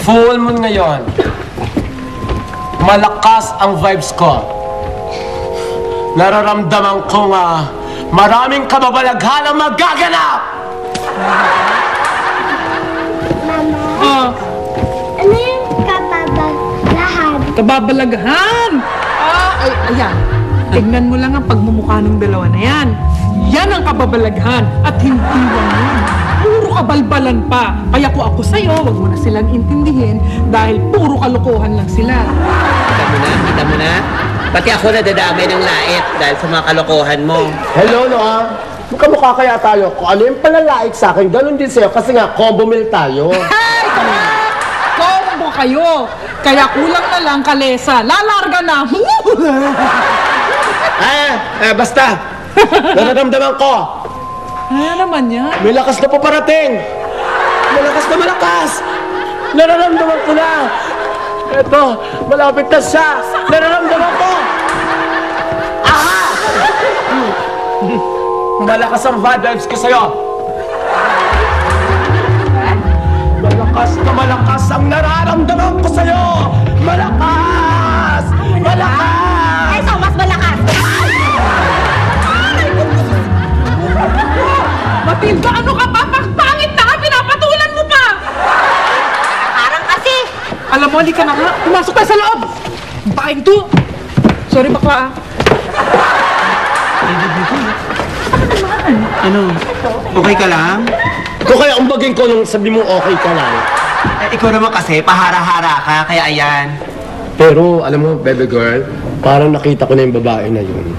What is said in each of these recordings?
Full moon ngayon. Malakas ang vibes ko. Nararamdaman ko nga maraming kababalaghan ang magaganap! Oh, Ano yung kababalaghan? kababalaghan! Ay, ayan. Tignan mo lang ang pagmumukha ng dalawa na yan. Yan ang kababalaghan at hindi lang yun. Puro kabalbalan pa. Kaya kung ako sa'yo, wag mo na silang intindihin dahil puro kalokohan lang sila. Kita mo na? Pati ako nadadamay ng lait dahil sa mga kalokohan mo. Hello, Noah. Mukha kaya tayo. Kung ano yung panlalait sa akin, ganun din sa'yo. Kasi nga, combo meal tayo. Ay, combo kayo. Kaya kulang na lang kalesa. Lalarga na. Basta. Nararamdaman ko. Ano naman yan? May lakas na paparating. Malakas na malakas. Nararamdaman ko na. Eto, malapit na siya. Nararamdaman ko. Aha! Malakas ang vibes ko sa'yo. Malakas ang nararamdaman ko sa'yo. Malakas! Malakas! Ito, mas malakas! Matilda, ano ka pa? Pangit na ka! Pinapatulan mo pa! Parang kasi! Alam mo, halika na nga. Pumasok tayo sa loob. Baking to. Sorry, bakla ah. Ano? Okay ka lang? Kung kaya umbagin ko nung sabi mo okay ka lang. Ikaw naman kasi, pahara-hara ka, kaya ayan. Pero, alam mo, baby girl, parang nakita ko na yung babae na yun.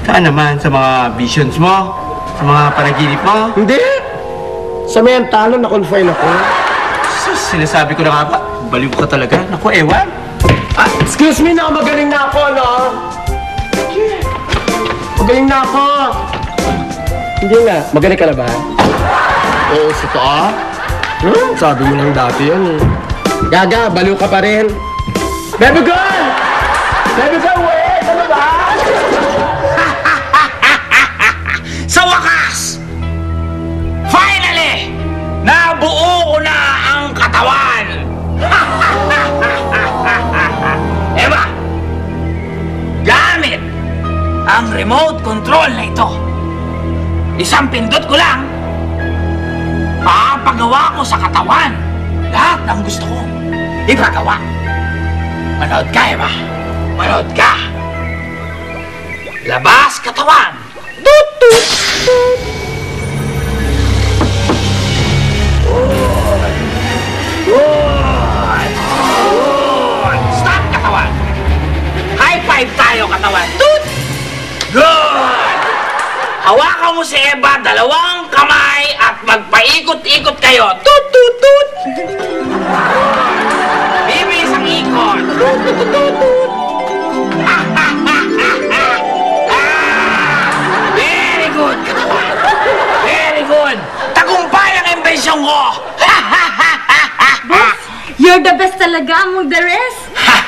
Saan naman? Sa mga visions mo? Sa mga panaginip mo? Hindi! Sa mentalo, na-confine ako. Sus, sinasabi ko na nga ba? Baliw ka talaga. Naku, ewan. Excuse me na, magaling na ako, no? Magaling na ako. Hindi na. Magaling ka na ba? Oo, sa to, ah? Sabi mo lang dati yan, eh. Gaga, baliw ka pa rin. Baby girl! Baby girl, wait! Ano ba? Sa wakas! Finally! Nabuo ko na ang katawan! Eba! Gamit ang remote control na ito. Isang pindot ko lang, papagawa ko sa katawan lahat ng gusto kong ipagawa. Manood ka, Eba. Manood ka. Labas katawan. Tut, tut, tut. Good. Good. Stop, katawan. High five tayo, katawan. Tut. Good. Hawakan mo si Eba, dalawang kamay at magpaikot-ikot kayo. Tut, tut, tut. Bibilis ang ikot. Tut, tut, tut, tut. Very good, katawan. Very good. Tagumpay ang imbensyon ko. Boss, you're the best talaga among the rest.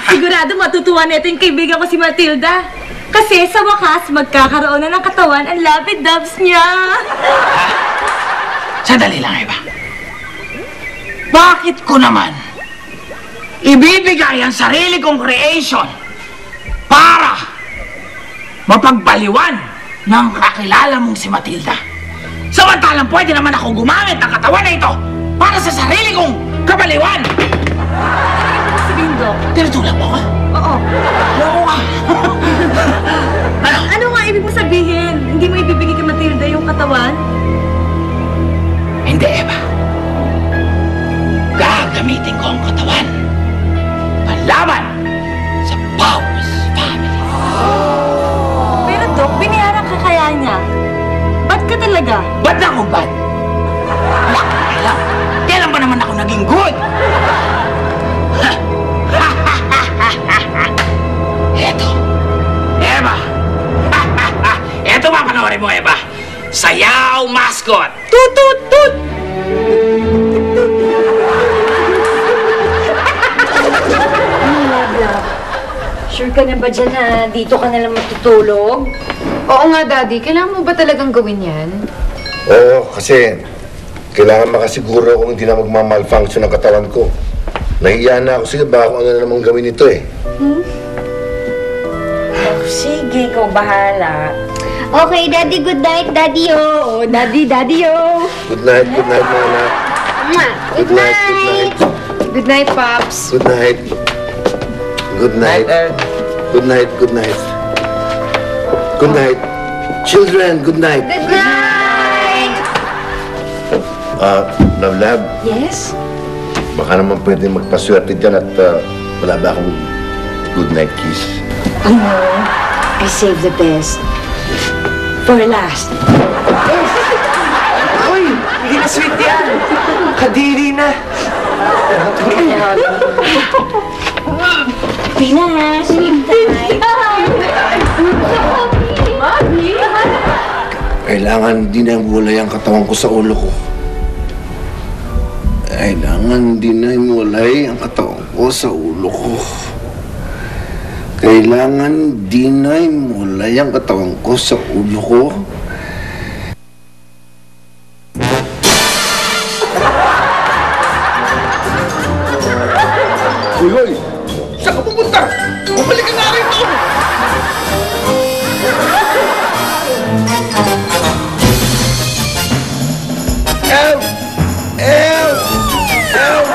Sigurado matutuwa na ito yung kaibigan ko si Matilda. Kasi sa wakas, magkakaroon na ng katawan ang lapid-dubs niya. Sandali lang, Eva. Bakit ko naman ibibigay ang sarili kong creation para mapagbaliwan ng kakilala mong si Matilda? Samantalang pwede naman ako gumamit ng katawan na ito para sa sarili kong kabaliwan. Sabihin, Doc. Tinutulak mo ka? Oo. Oo ka. Ano? Ano nga ibig mo sabihin? Hindi mo ibibigay kay Matilda yung katawan? Hindi, Eva. Gagamitin ko ang katawan panlaban sa Powers Family. Pero Doc, binayaran ka kaya niya. Ba't ka talaga? Ba't na akong bad? Wala ko alam. Kailan ba naman ako naging good? Eto. Eva. Eto ba panoorin mo, Eva? Sayaw mascot. Tut, tut, tut. Sure ka na ba dyan na dito ka nalang matutulog? Oo nga, Daddy. Kailangan mo ba talagang gawin yan? Oo, kasi kailangan makasiguro kung hindi na magmamalfunction ang katawan ko. Nahiya na ako sa'yo. Baka kung ano na namang gawin ito eh. Sige, ikaw bahala. Okay, Daddy, good night, Daddy-o. Oh, Daddy, Daddy-o. Good night, mga anak. Good night. Good night, Pops. Good night. Good night. Good night, good night. Good night. Children, good night. Good night. Love, Yes? baka naman pwede magpaswerte dyan at wala ba akong good night kiss? I saved the best. For last. Uy, hindi na sweet yan. Kadiri na. Pinas, sleep time. Kailangan di na mulay ang katawan ko sa ulo ko. Kailangan di na mulay ang katawan ko sa ulo ko. Kailangan di na mulay ang katawan ko sa ulo ko. Hoy, hoy! Saan ka pupunta? Bumalik ka nga rito! Help! Help! Help!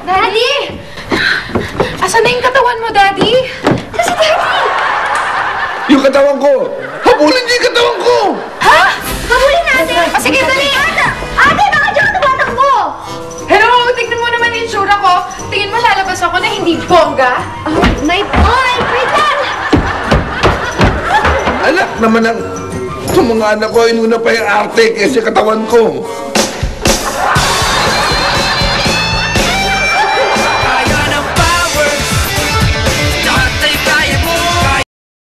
Daddy! Asan na yung katawan mo, Daddy? Kasi Daddy! Yung katawan ko! Habulin niyo yung katawan ko! Ha? Habulin natin! O sige, dali! Ate, baka dyan ka tumatakbo! Hello! Tignan mo naman yung tsura ko. Tingin mo lalabas ako na hindi bongga? May boy! Wait lang! Anak naman ang... Sa mga anak ko, inuna pa yung arte kaysa katawan ko.